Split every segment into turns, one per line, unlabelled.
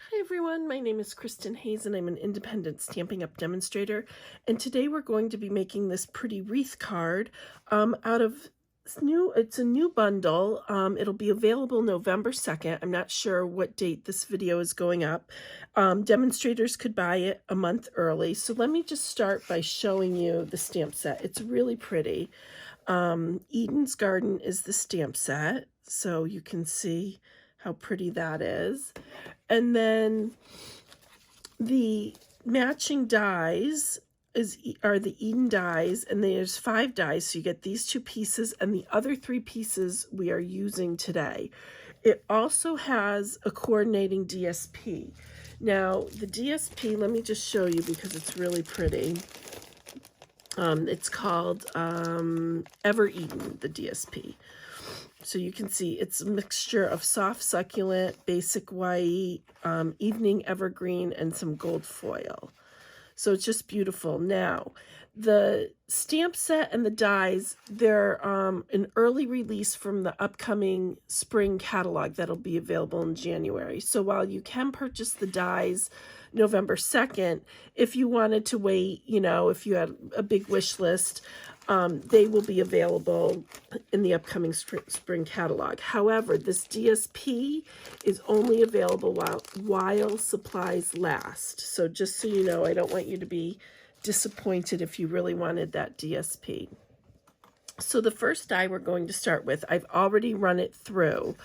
Hi everyone, my name is Kristin Hayes and I'm an independent Stampin' Up! Demonstrator, and today we're going to be making this pretty wreath card out of it's a new bundle. It'll be available November 2nd. I'm not sure what date this video is going up. Demonstrators could buy it a month early, so let me just start by showing you the stamp set. It's really pretty. Eden's Garden is the stamp set, so you can see how pretty that is. And then the matching dies are the Eden dies, and there's 5 dies, so you get these 2 pieces, and the other 3 pieces we are using today. It also has a coordinating DSP. Now, the DSP, let me just show you because it's really pretty. It's called Ever Eden, the DSP. So you can see it's a mixture of soft succulent, basic white, evening evergreen, and some gold foil. So it's just beautiful. Now, the stamp set and the dies, they're an early release from the upcoming spring catalog that'll be available in January. So while you can purchase the dies November 2nd, if you wanted to wait, if you had a big wish list, they will be available in the upcoming spring catalog. However, this DSP is only available while supplies last. So just so you know, I don't want you to be disappointed if you really wanted that DSP. So the first die we're going to start with, I've already run it through.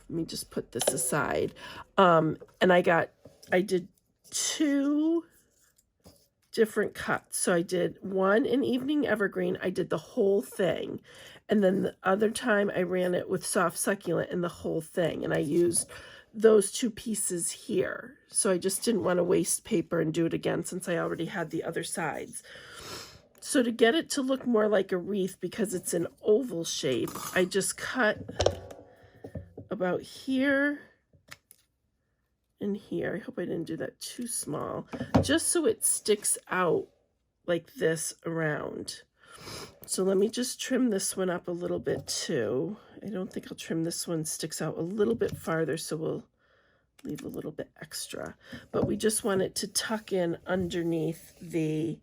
Let me just put this aside. And I did 2 different cuts. So I did one in evening evergreen. I did the whole thing, and then the other time I ran it with soft succulent in the whole thing, and I used those 2 pieces here. So I just didn't want to waste paper and do it again since I already had the other sides. So to get it to look more like a wreath, because it's an oval shape, I just cut about here and here. I hope I didn't do that too small, just so it sticks out like this around. So let me just trim this one up a little bit too. I don't think I'll trim this one, sticks out a little bit farther, so we'll leave a little bit extra. But we just want it to tuck in underneath the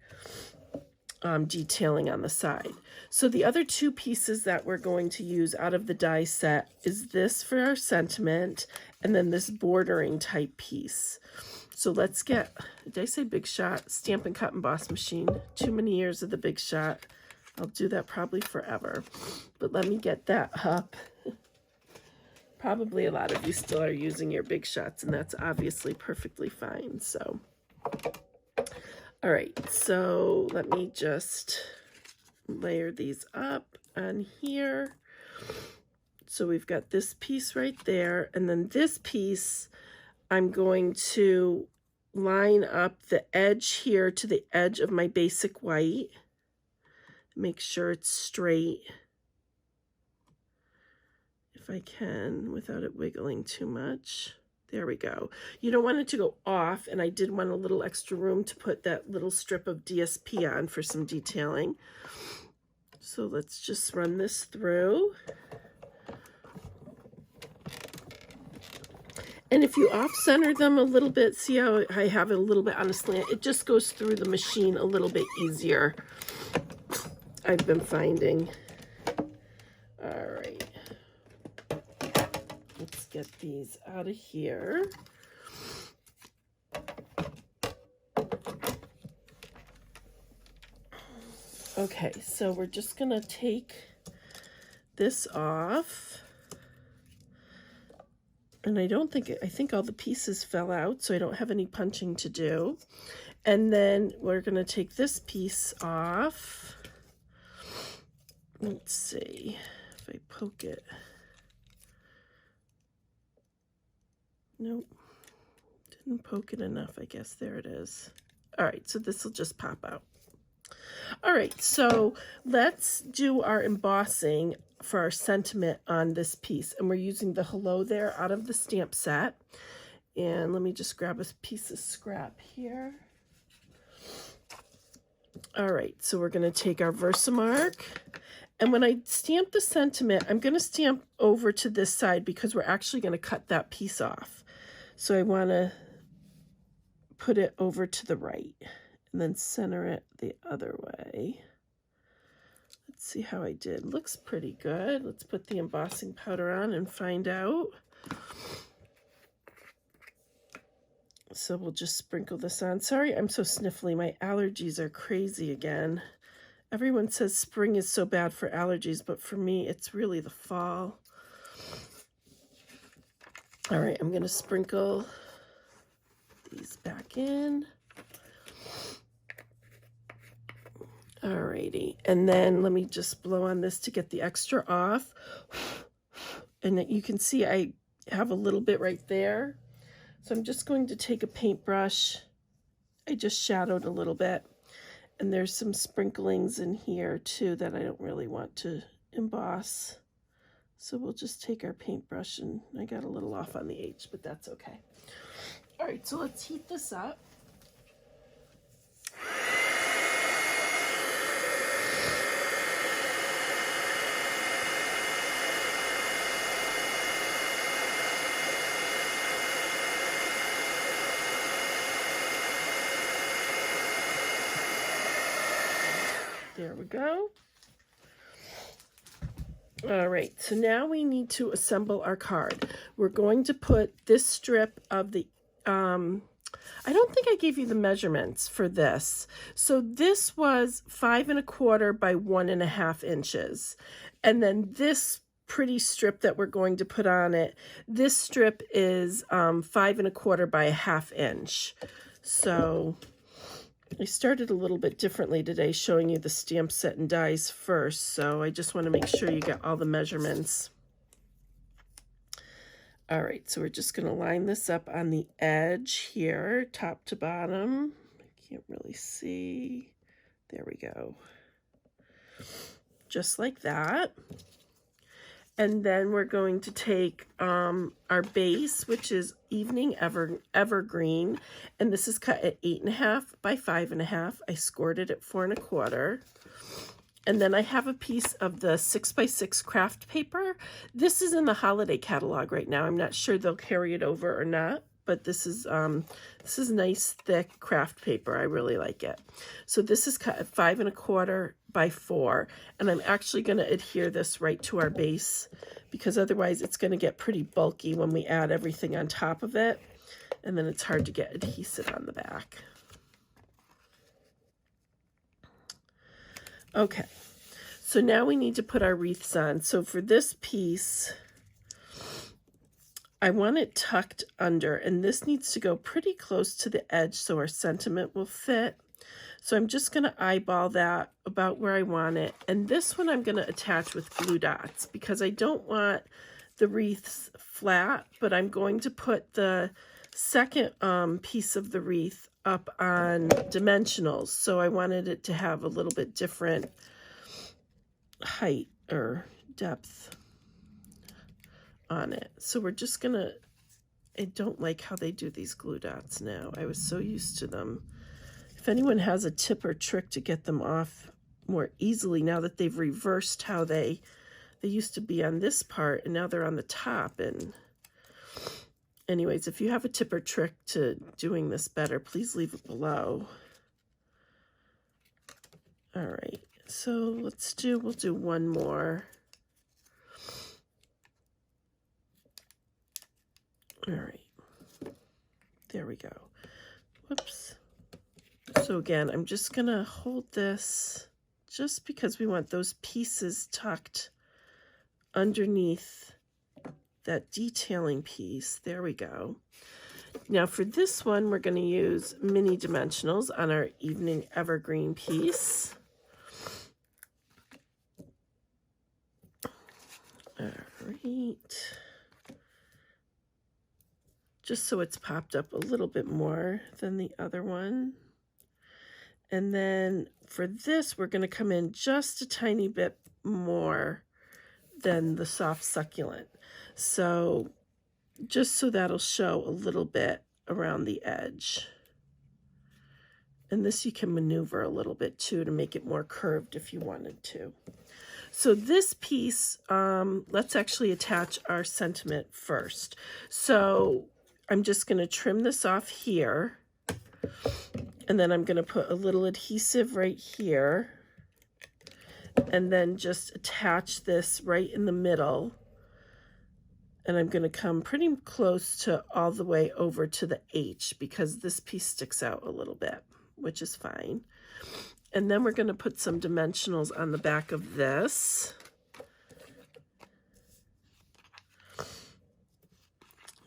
detailing on the side. So the other 2 pieces that we're going to use out of the die set is this for our sentiment, and then this bordering type piece. So let's get, did I say Big Shot? Stampin' Cut Emboss machine. Too many years of the Big Shot. I'll do that probably forever. But let me get that up. Probably a lot of you still are using your Big Shots, and that's obviously perfectly fine. So, all right, so let me just layer these up on here. So we've got this piece right there, and then this piece, I'm going to line up the edge here to the edge of my basic white. Make sure it's straight, if I can, without it wiggling too much. There we go. You don't want it to go off, and I did want a little extra room to put that little strip of DSP on for some detailing. So let's just run this through. And if you off-center them a little bit, see how I have it a little bit on a slant? It just goes through the machine a little bit easier, I've been finding. All right. Let's get these out of here. Okay, so we're just going to take this off. And I think all the pieces fell out, so I don't have any punching to do. And then we're going to take this piece off. Let's see if I poke it. Nope, didn't poke it enough, I guess. There it is. All right, so this will just pop out. All right, so let's do our embossing for our sentiment on this piece. And we're using the Hello There out of the stamp set. And let me just grab a piece of scrap here. All right, so we're going to take our Versamark. And when I stamp the sentiment, I'm going to stamp over to this side because we're actually going to cut that piece off. So I want to put it over to the right and then center it the other way. Let's see how I did. Looks pretty good. Let's put the embossing powder on and find out. So we'll just sprinkle this on. Sorry, I'm so sniffly. My allergies are crazy again. Everyone says spring is so bad for allergies, but for me, it's really the fall. All right, I'm going to sprinkle these back in. Alrighty, and then let me just blow on this to get the extra off. And you can see I have a little bit right there. So I'm just going to take a paintbrush. I just shadowed a little bit. And there's some sprinklings in here too that I don't really want to emboss. So we'll just take our paintbrush, and I got a little off on the H, but that's okay. All right, so let's heat this up. There we go. All right, so now we need to assemble our card. We're going to put this strip of the, I don't think I gave you the measurements for this. So this was 5 1/4 by 1 1/2 inches. And then this pretty strip that we're going to put on it, this strip is 5 1/4 by 1/2 inch. So I started a little bit differently today, showing you the stamp set and dies first, so I just want to make sure you get all the measurements. All right, so we're just going to line this up on the edge here, top to bottom. I can't really see. There we go. Just like that. And then we're going to take our base, which is Evening Evergreen, and this is cut at 8 1/2 by 5 1/2. I scored it at 4 1/4. And then I have a piece of the 6 by 6 craft paper. This is in the holiday catalog right now. I'm not sure they'll carry it over or not, but this is nice thick craft paper. I really like it. So this is cut at 5 1/4 by 4, and I'm actually going to adhere this right to our base because otherwise it's going to get pretty bulky when we add everything on top of it, and then it's hard to get adhesive on the back. Okay, so now we need to put our wreaths on. So for this piece, I want it tucked under, and this needs to go pretty close to the edge so our sentiment will fit. So I'm just going to eyeball that about where I want it. And this one I'm going to attach with glue dots because I don't want the wreaths flat, but I'm going to put the second piece of the wreath up on dimensionals. So I wanted it to have a little bit different height or depth on it. So we're just going to, I don't like how they do these glue dots now. I was so used to them. If anyone has a tip or trick to get them off more easily now that they've reversed how they used to be on this part and now they're on the top. And anyways, if you have a tip or trick to doing this better, please leave it below. All right, so we'll do one more. All right, there we go. Whoops. So again, I'm just gonna hold this just because we want those pieces tucked underneath that detailing piece. There we go. Now for this one, we're gonna use mini dimensionals on our Evening Evergreen piece. All right. Just so it's popped up a little bit more than the other one. And then for this, we're going to come in just a tiny bit more than the soft succulent. So just so that'll show a little bit around the edge. And this you can maneuver a little bit too to make it more curved if you wanted to. So this piece, let's actually attach our sentiment first. So I'm just going to trim this off here. And then I'm going to put a little adhesive right here. And then just attach this right in the middle. And I'm going to come pretty close to all the way over to the H because this piece sticks out a little bit, which is fine. And then we're going to put some dimensionals on the back of this.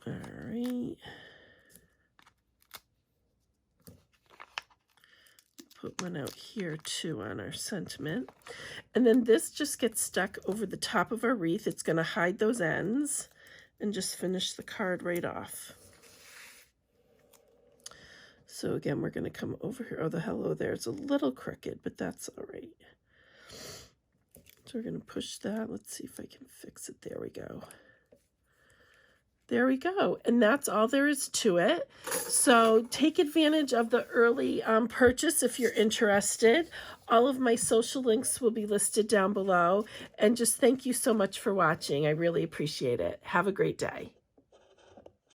All right. Put one out here too on our sentiment. And then this just gets stuck over the top of our wreath. It's going to hide those ends and just finish the card right off. So again, we're going to come over here. Oh, the hello there. It's a little crooked, but that's all right. So we're going to push that. Let's see if I can fix it. There we go. There we go. And that's all there is to it. So take advantage of the early purchase if you're interested. All of my social links will be listed down below. And just thank you so much for watching. I really appreciate it. Have a great day.